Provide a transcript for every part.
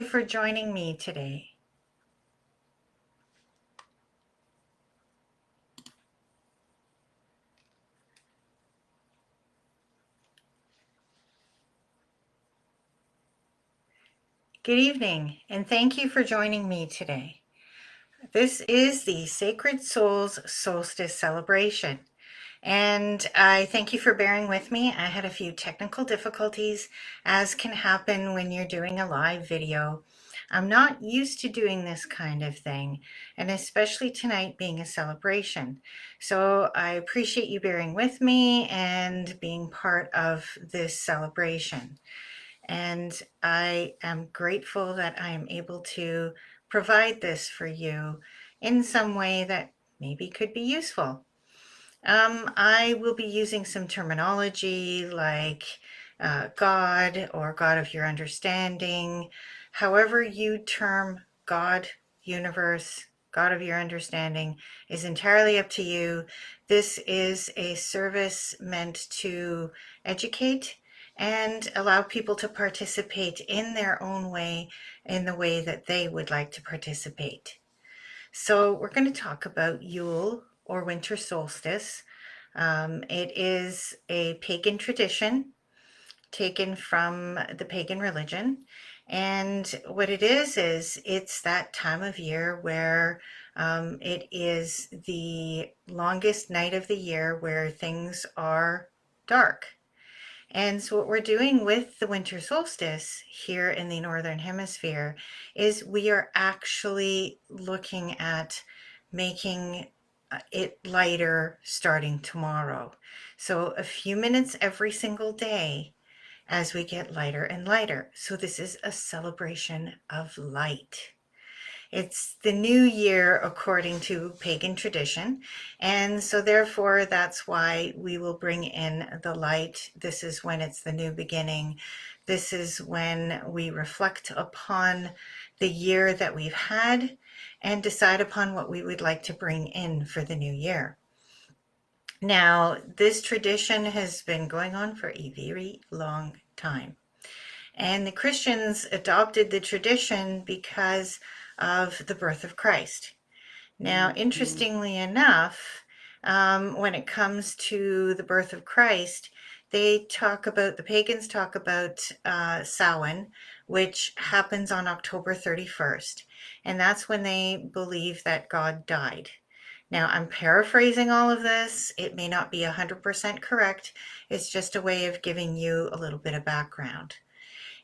for joining me today. Good evening, and thank you for joining me today. This is the Sacred Souls Solstice Celebration, and I thank you for bearing with me. I had a few technical difficulties, as can happen when you're doing a live video. I'm not used to doing this kind of thing, and especially tonight being a celebration. So I appreciate you bearing with me and being part of this celebration. And I am grateful that I am able to provide this for you in some way that maybe could be useful. I will be using some terminology like God or God of your understanding. However you term God, universe, God of your understanding is entirely up to you. This is a service meant to educate and allow people to participate in their own way, in the way that they would like to participate. So we're going to talk about Yule or winter solstice. It is a pagan tradition taken from the pagan religion. And what it is it's that time of year where it is the longest night of the year where things are dark. And so what we're doing with the winter solstice here in the Northern Hemisphere is we are actually looking at making it lighter starting tomorrow. So a few minutes every single day as we get lighter and lighter. So this is a celebration of light. It's the new year according to pagan tradition. And so therefore, that's why we will bring in the light. This is when it's the new beginning. This is when we reflect upon the year that we've had and decide upon what we would like to bring in for the new year. Now, this tradition has been going on for a very long time. And the Christians adopted the tradition because of the birth of Christ. Now, interestingly enough, when it comes to the birth of Christ, the pagans talk about Samhain, which happens on October 31st. And that's when they believe that God died. Now, I'm paraphrasing all of this. It may not be 100% correct. It's just a way of giving you a little bit of background.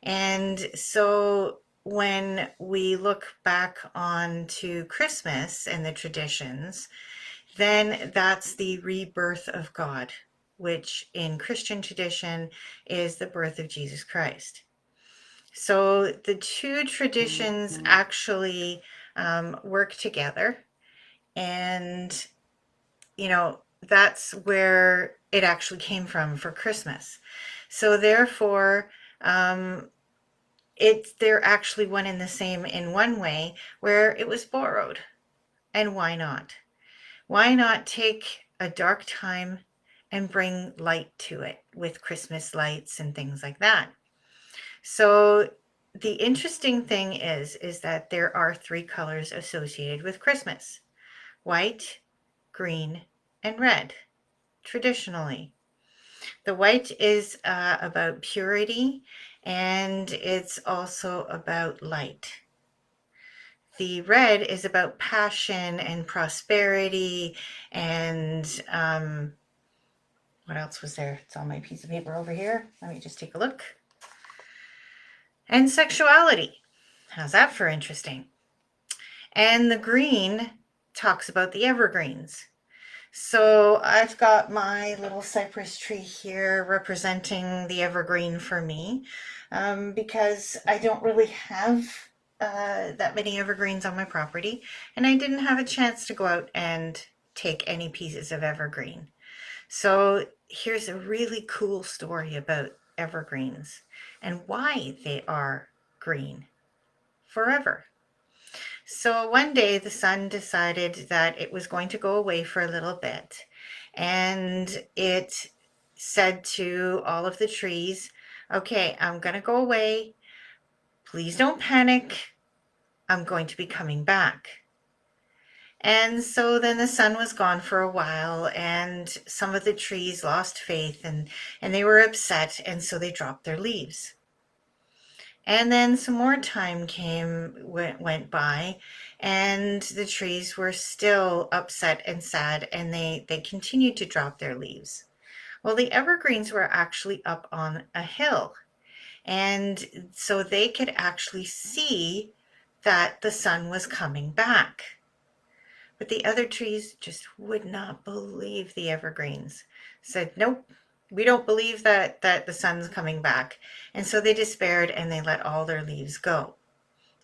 And so when we look back on to Christmas and the traditions, then that's the rebirth of God, which in Christian tradition is the birth of Jesus Christ. So the two traditions actually work together. And, that's where it actually came from for Christmas. So therefore, they're actually one and the same in one way where it was borrowed. And why not? Why not take a dark time and bring light to it with Christmas lights and things like that? So the interesting thing is that there are three colors associated with Christmas: white, green, and red, traditionally. The white is about purity, and it's also about light. The red is about passion and prosperity and what else was there? It's on my piece of paper over here. Let me just take a look. And sexuality. How's that for interesting? And the green talks about the evergreens. So I've got my little cypress tree here representing the evergreen for me, because I don't really have that many evergreens on my property, and I didn't have a chance to go out and take any pieces of evergreen. So here's a really cool story about evergreens and why they are green forever. So one day the sun decided that it was going to go away for a little bit, and it said to all of the trees, okay, I'm going to go away. Please don't panic. I'm going to be coming back. And so then the sun was gone for a while, and some of the trees lost faith, and they were upset, and so they dropped their leaves. And then some more time went by, and the trees were still upset and sad, and they continued to drop their leaves. Well, the evergreens were actually up on a hill, and so they could actually see that the sun was coming back. But the other trees just would not believe the evergreens. Said, nope, we don't believe that the sun's coming back. And so they despaired and they let all their leaves go.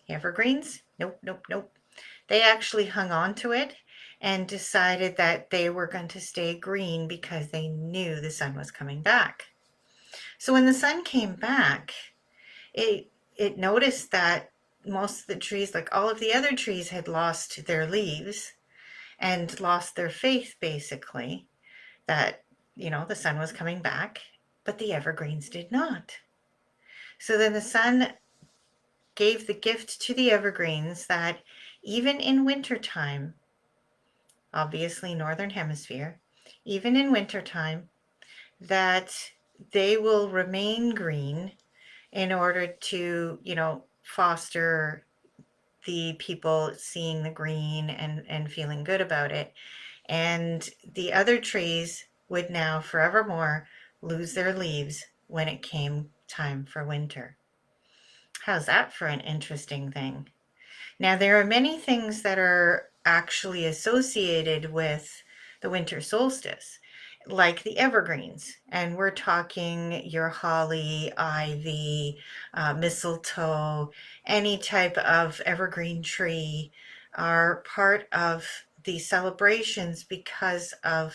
The evergreens, nope, nope, nope. They actually hung on to it and decided that they were going to stay green because they knew the sun was coming back. So when the sun came back, it noticed that most of the trees, like all of the other trees, had lost their leaves and lost their faith, basically, that, the sun was coming back, but the evergreens did not. So then the sun gave the gift to the evergreens that even in wintertime, obviously northern hemisphere, even in wintertime, that they will remain green in order to, foster the people seeing the green and feeling good about it. And the other trees would now forevermore lose their leaves when it came time for winter. How's that for an interesting thing? Now, there are many things that are actually associated with the winter solstice, like the evergreens. And we're talking your holly, ivy, mistletoe, any type of evergreen tree are part of the celebrations because of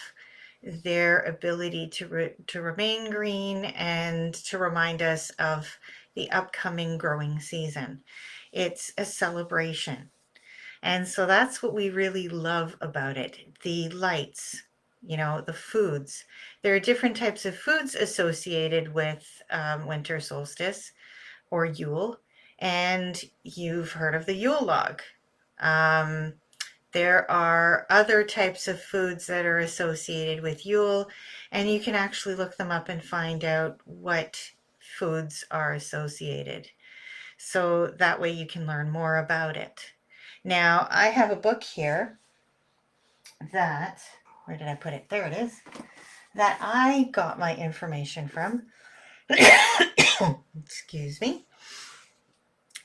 their ability to remain green and to remind us of the upcoming growing season. It's a celebration. And so that's what we really love about it. The lights, the foods. There are different types of foods associated with winter solstice or Yule. And you've heard of the Yule log. There are other types of foods that are associated with Yule, and you can actually look them up and find out what foods are associated. So that way you can learn more about it. Now, I have a book here that, where did I put it? There it is, that I got my information from. Excuse me.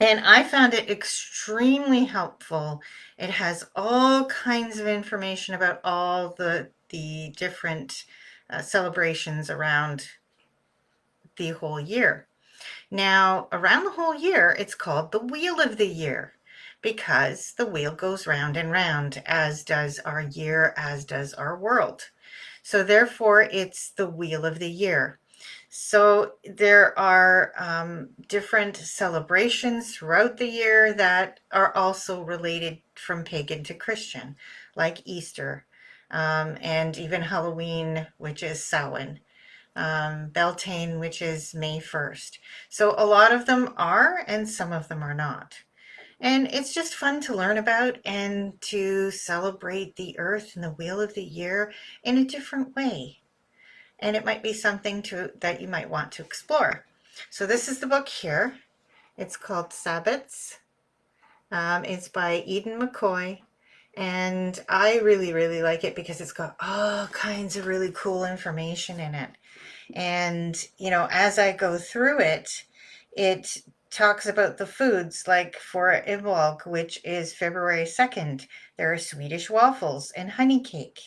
And I found it extremely helpful. It has all kinds of information about all the different celebrations around the whole year. Now, around the whole year, it's called the Wheel of the Year because the wheel goes round and round, as does our year, as does our world. So therefore, it's the Wheel of the Year. So there are different celebrations throughout the year that are also related from pagan to Christian, like Easter, and even Halloween, which is Samhain, Beltane, which is May 1st. So a lot of them are, and some of them are not. And it's just fun to learn about and to celebrate the earth and the wheel of the year in a different way. And it might be something that you might want to explore. So this is the book here. It's called Sabbats. It's by Eden McCoy. And I really, really like it because it's got all kinds of really cool information in it. And, as I go through it, it talks about the foods, like for Ivalg, which is February 2nd. There are Swedish waffles and honey cake.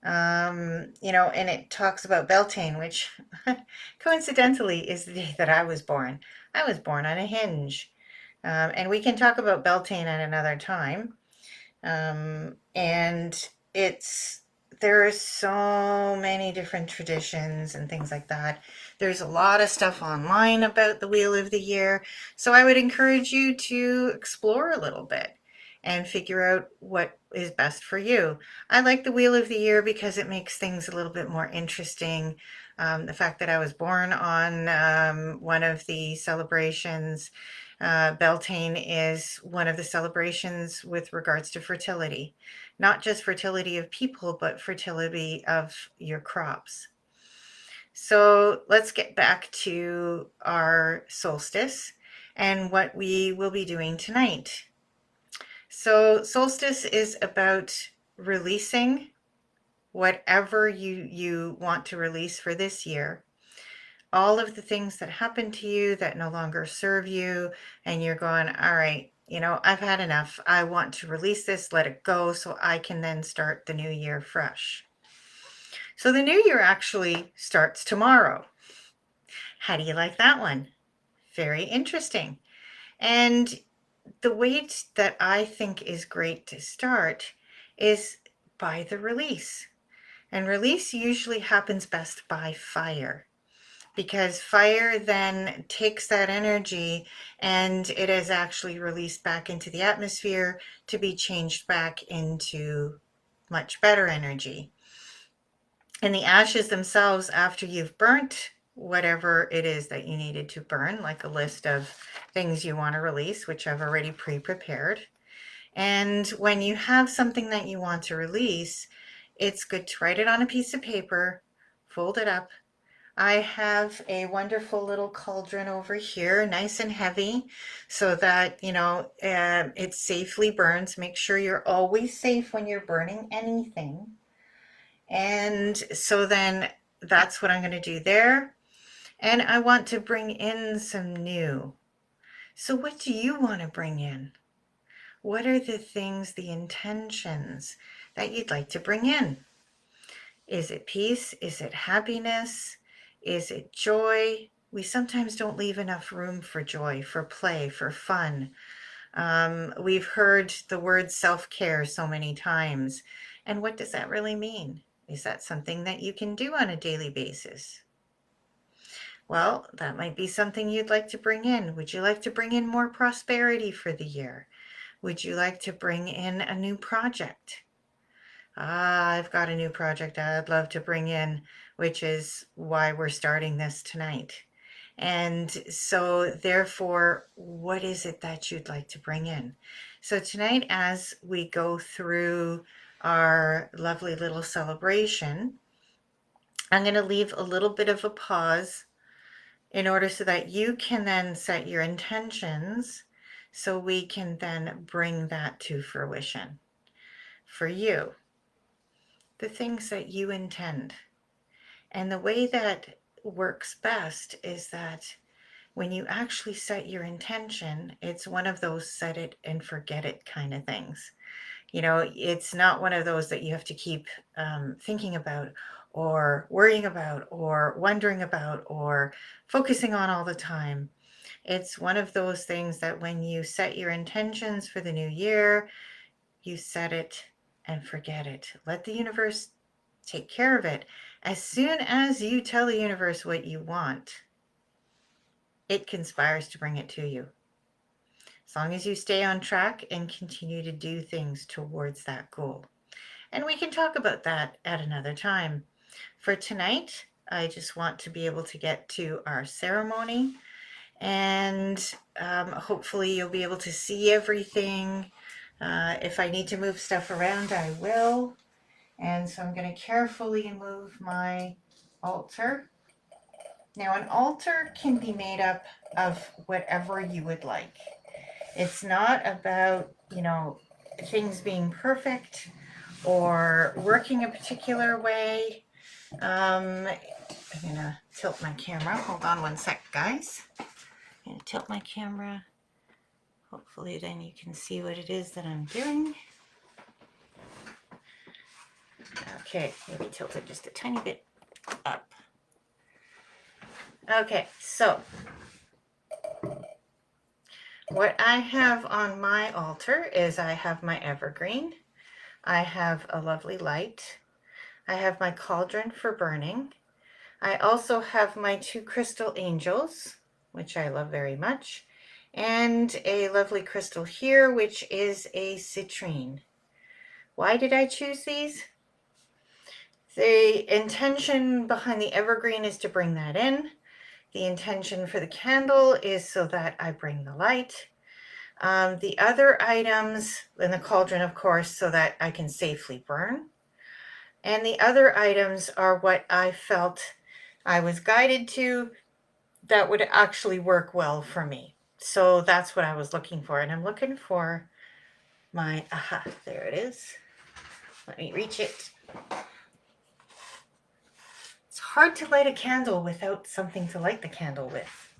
And it talks about Beltane, which coincidentally is the day that I was born. I was born on a hinge. And we can talk about Beltane at another time. And there are so many different traditions and things like that. There's a lot of stuff online about the Wheel of the Year. So I would encourage you to explore a little bit and figure out what is best for you. I like the Wheel of the Year because it makes things a little bit more interesting. The fact that I was born on one of the celebrations Beltane is one of the celebrations with regards to fertility, not just fertility of people, but fertility of your crops. So let's get back to our solstice and what we will be doing tonight. So solstice is about releasing whatever you want to release for this year. All of the things that happen to you that no longer serve you, and you're going, all right, I've had enough. I want to release this, let it go, so I can then start the new year fresh. So the new year actually starts tomorrow. How do you like that one? Very interesting. And the way that I think is great to start is by the release. And release usually happens best by fire, because fire then takes that energy and it is actually released back into the atmosphere to be changed back into much better energy. And the ashes themselves, after you've burnt whatever it is that you needed to burn, like a list of things you want to release, which I've already pre-prepared. And when you have something that you want to release, it's good to write it on a piece of paper, fold it up. I have a wonderful little cauldron over here, nice and heavy, so that, it safely burns. Make sure you're always safe when you're burning anything. And so then that's what I'm going to do there. And I want to bring in some new. So what do you want to bring in? What are the things, the intentions that you'd like to bring in? Is it peace? Is it happiness? Is it joy? We sometimes don't leave enough room for joy, for play, for fun. We've heard the word self-care so many times. And what does that really mean? Is that something that you can do on a daily basis? Well, that might be something you'd like to bring in. Would you like to bring in more prosperity for the year? Would you like to bring in a new project? I've got a new project I'd love to bring in, which is why we're starting this tonight. And so therefore, what is it that you'd like to bring in? So tonight, as we go through our lovely little celebration, I'm going to leave a little bit of a pause in order so that you can then set your intentions, so we can then bring that to fruition for you, the things that you intend. And the way that works best is that when you actually set your intention, it's one of those set it and forget it kind of things. It's not one of those that you have to keep thinking about or worrying about or wondering about or focusing on all the time. It's one of those things that when you set your intentions for the new year, you set it and forget it. Let the universe take care of it. As soon as you tell the universe what you want, it conspires to bring it to you. As long as you stay on track and continue to do things towards that goal. And we can talk about that at another time. For tonight, I just want to be able to get to our ceremony, and hopefully you'll be able to see everything. If I need to move stuff around, I will. And so I'm going to carefully move my altar. Now, an altar can be made up of whatever you would like. It's not about, things being perfect or working a particular way. I'm going to tilt my camera. Hold on one sec, guys. I'm going to tilt my camera. Hopefully then you can see what it is that I'm doing. Okay, maybe tilt it just a tiny bit up. Okay, so what I have on my altar is I have my evergreen. I have a lovely light. I have my cauldron for burning. I also have my 2 crystal angels, which I love very much, and a lovely crystal here, which is a citrine. Why did I choose these? The intention behind the evergreen is to bring that in. The intention for the candle is so that I bring the light. The other items in the cauldron, of course, so that I can safely burn. And the other items are what I felt I was guided to that would actually work well for me. So that's what I was looking for. And I'm looking for my, aha, there it is. Let me reach it. It's hard to light a candle without something to light the candle with.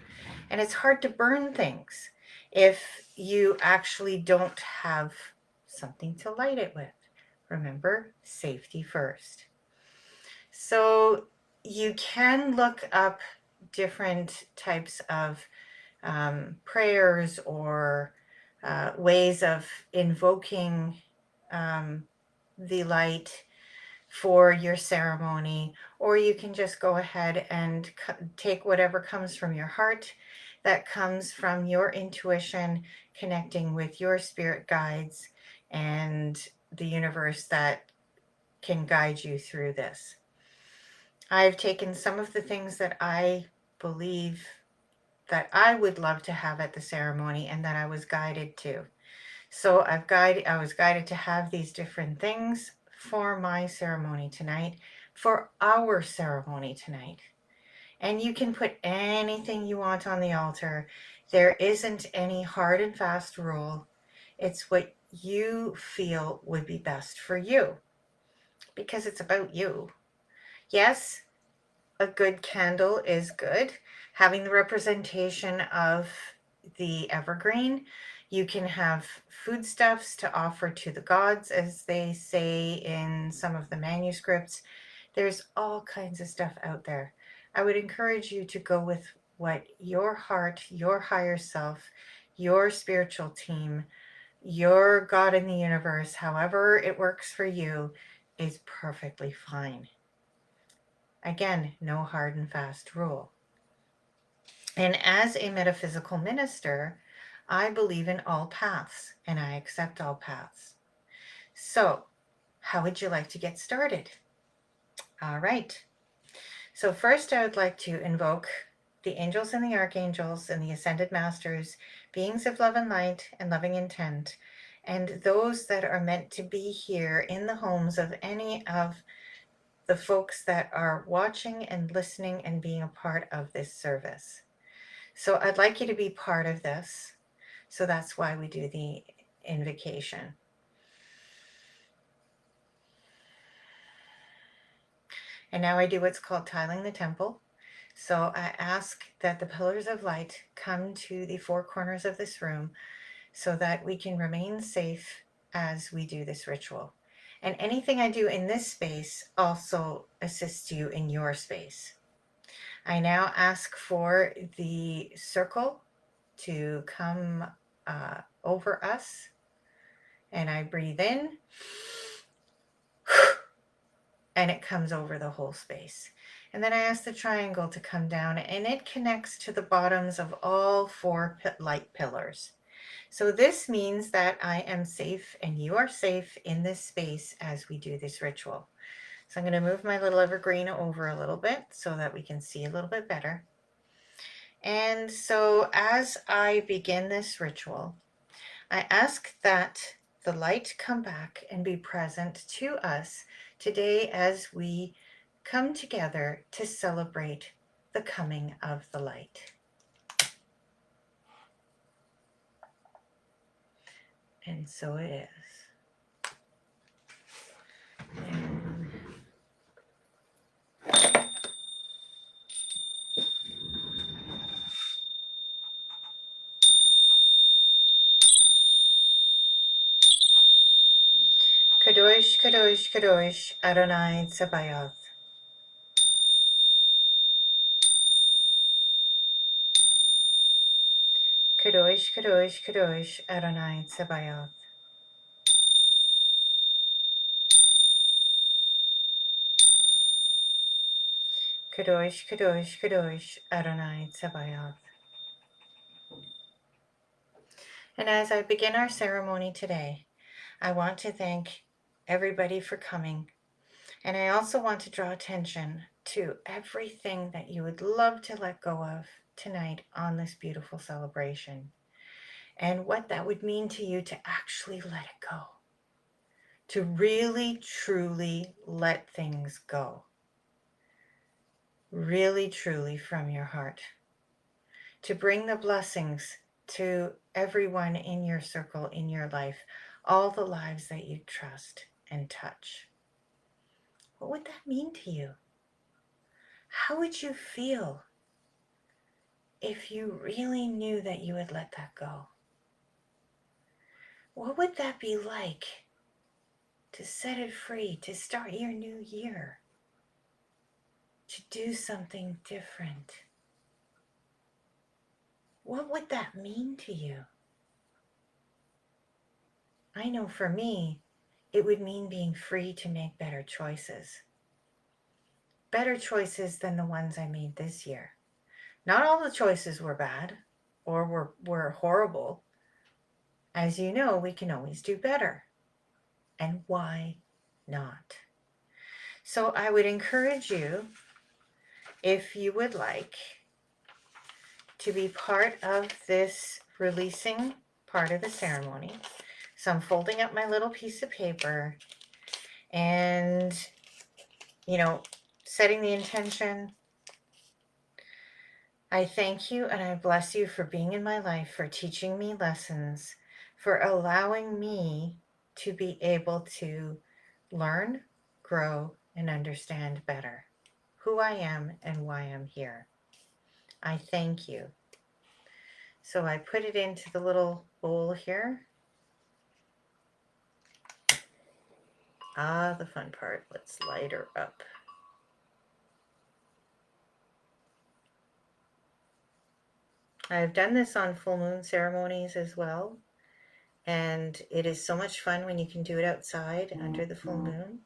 And it's hard to burn things if you actually don't have something to light it with. Remember, safety first. So you can look up different types of prayers or ways of invoking the light for your ceremony, or you can just go ahead and take whatever comes from your heart, that comes from your intuition, connecting with your spirit guides and the universe that can guide you through this. I've taken some of the things that I believe that I would love to have at the ceremony and that I was guided to. So I was guided to have these different things for my ceremony tonight, for our ceremony tonight. And you can put anything you want on the altar. There isn't any hard and fast rule. It's what you feel would be best for you, because it's about you. Yes, a good candle is good. Having the representation of the evergreen, you can have foodstuffs to offer to the gods, as they say in some of the manuscripts. There's all kinds of stuff out there. I would encourage you to go with what your heart, your higher self, your spiritual team, your God in the universe, however it works for you, is perfectly fine. Again, no hard and fast rule. And as a metaphysical minister, I believe in all paths and I accept all paths. So, how would you like to get started? All right. So, first, I would like to invoke the angels and the archangels and the ascended masters, beings of love and light and loving intent, and those that are meant to be here in the homes of any of the folks that are watching and listening and being a part of this service. So I'd like you to be part of this. So that's why we do the invocation. And now I do what's called tiling the temple. So I ask that the pillars of light come to the four corners of this room so that we can remain safe as we do this ritual. And anything I do in this space also assists you in your space. I now ask for the circle to come over us, and I breathe in and it comes over the whole space. And then I ask the triangle to come down, and it connects to the bottoms of all four light pillars. So this means that I am safe and you are safe in this space as we do this ritual. So I'm going to move my little evergreen over a little bit so that we can see a little bit better. And so as I begin this ritual, I ask that the light come back and be present to us today as we come together to celebrate the coming of the light. And so it is. Kadosh, Kadosh, Kadosh, Adonai Tsabaoth. Kadosh, Kadosh, Kadosh, Adonai Tsabaoth. Kadosh, Kadosh, Kadosh, Adonai Tsabaoth. And as I begin our ceremony today, I want to thank everybody for coming. And I also want to draw attention to everything that you would love to let go of tonight on this beautiful celebration, and what that would mean to you to actually let it go, to really, truly let things go, really, truly from your heart, to bring the blessings to everyone in your circle, in your life, all the lives that you trust and touch. What would that mean to you? How would you feel if you really knew that you would let that go? What would that be like to set it free, to start your new year, to do something different? What would that mean to you? I know for me, it would mean being free to make better choices than the ones I made this year. Not all the choices were bad or were horrible. As you know, we can always do better. And why not? So I would encourage you, if you would like, to be part of this releasing part of the ceremony. So I'm folding up my little piece of paper and, setting the intention. I thank you and I bless you for being in my life, for teaching me lessons, for allowing me to be able to learn, grow, and understand better who I am and why I'm here. I thank you. So I put it into the little bowl here. The fun part. Let's light her up. I've done this on full moon ceremonies as well. And it is so much fun when you can do it outside under the full moon.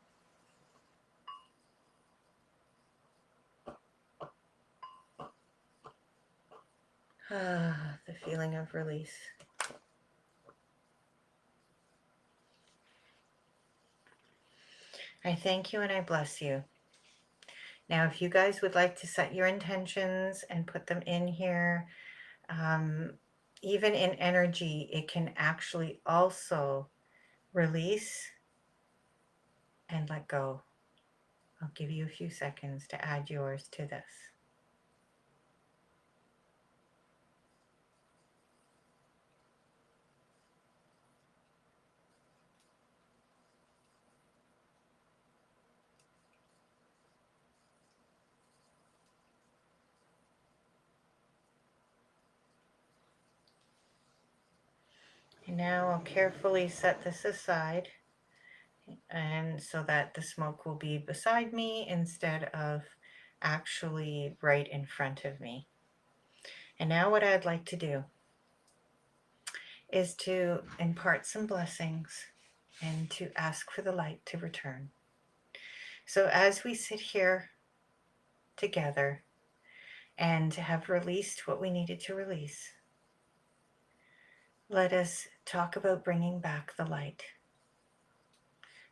The feeling of release. I thank you and I bless you. Now, if you guys would like to set your intentions and put them in here, even in energy, it can actually also release and let go. I'll give you a few seconds to add yours to this. And now I'll carefully set this aside, and so that the smoke will be beside me instead of actually right in front of me. And now what I'd like to do is to impart some blessings and to ask for the light to return. So as we sit here together and have released what we needed to release, let us talk about bringing back the light.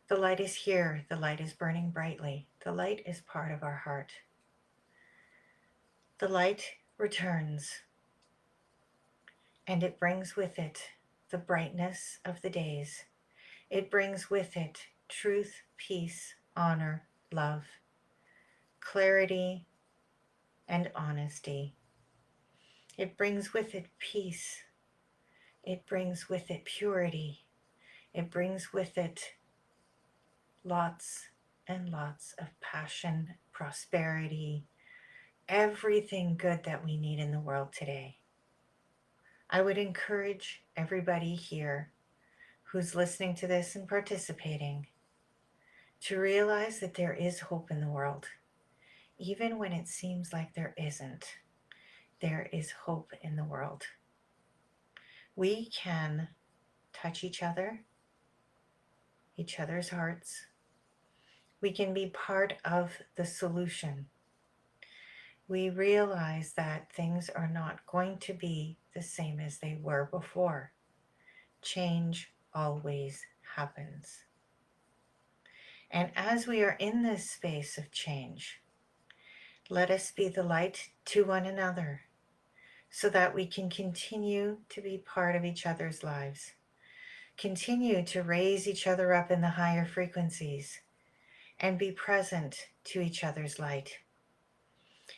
The light is here. The light is burning brightly. The light is part of our heart. The light returns, and it brings with it the brightness of the days. It brings with it truth, peace, honor, love, clarity, and honesty. It brings with it peace. It brings with it purity. It brings with it lots and lots of passion, prosperity, everything good that we need in the world today. I would encourage everybody here who's listening to this and participating to realize that there is hope in the world. Even when it seems like there isn't, there is hope in the world. We can touch each other's hearts. We can be part of the solution. We realize that things are not going to be the same as they were before. Change always happens. And as we are in this space of change, Let us be the light to one another so that we can continue to be part of each other's lives, continue to raise each other up in the higher frequencies, and be present to each other's light.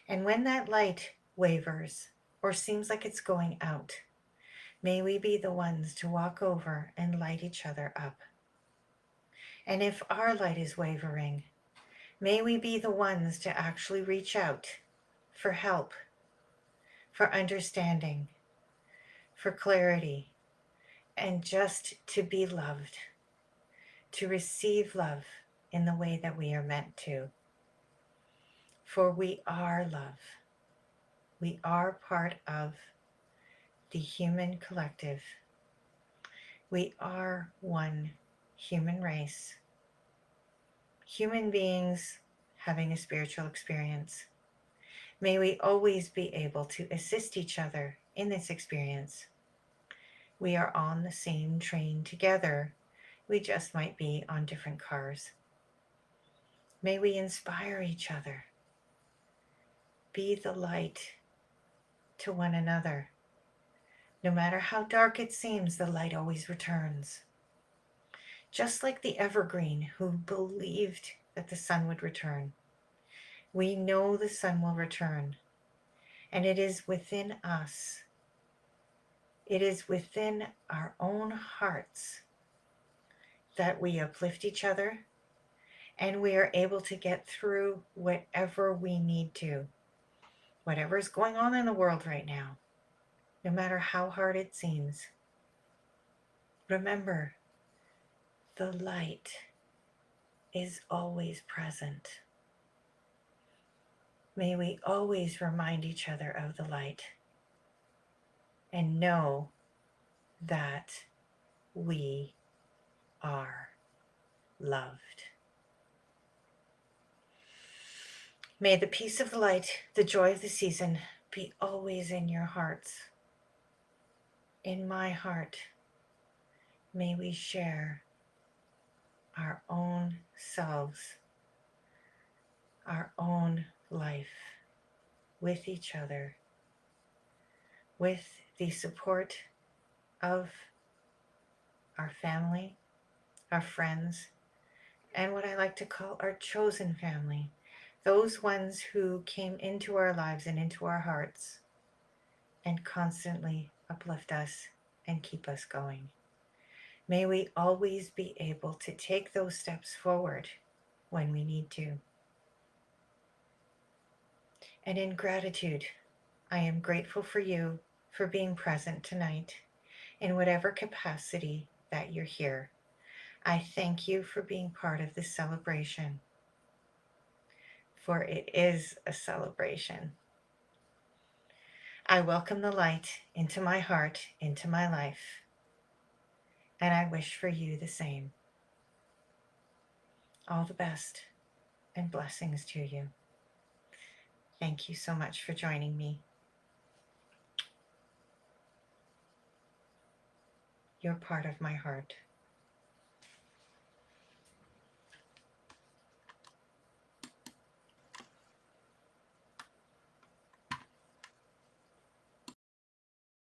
And when that light wavers or seems like it's going out, may we be the ones to walk over and light each other up. And if our light is wavering, may we be the ones to actually reach out for help, for understanding, for clarity, and just to be loved, to receive love in the way that we are meant to. For we are love. We are part of the human collective. We are one human race, human beings having a spiritual experience. May we always be able to assist each other in this experience. We are on the same train together. We just might be on different cars. May we inspire each other. Be the light to one another. No matter how dark it seems, the light always returns. Just like the evergreen who believed that the sun would return. We know the sun will return, and it is within us. It is within our own hearts that we uplift each other and we are able to get through whatever we need to, whatever is going on in the world right now, no matter how hard it seems. Remember, the light is always present. May we always remind each other of the light and know that we are loved. May the peace of the light, the joy of the season, be always in your hearts. In my heart, may we share our own selves, our own life with each other, with the support of our family, our friends, and what I like to call our chosen family, those ones who came into our lives and into our hearts and constantly uplift us and keep us going. May we always be able to take those steps forward when we need to. And in gratitude, I am grateful for you for being present tonight in whatever capacity that you're here. I thank you for being part of this celebration, for it is a celebration. I welcome the light into my heart, into my life, and I wish for you the same. All the best and blessings to you. Thank you so much for joining me. You're part of my heart.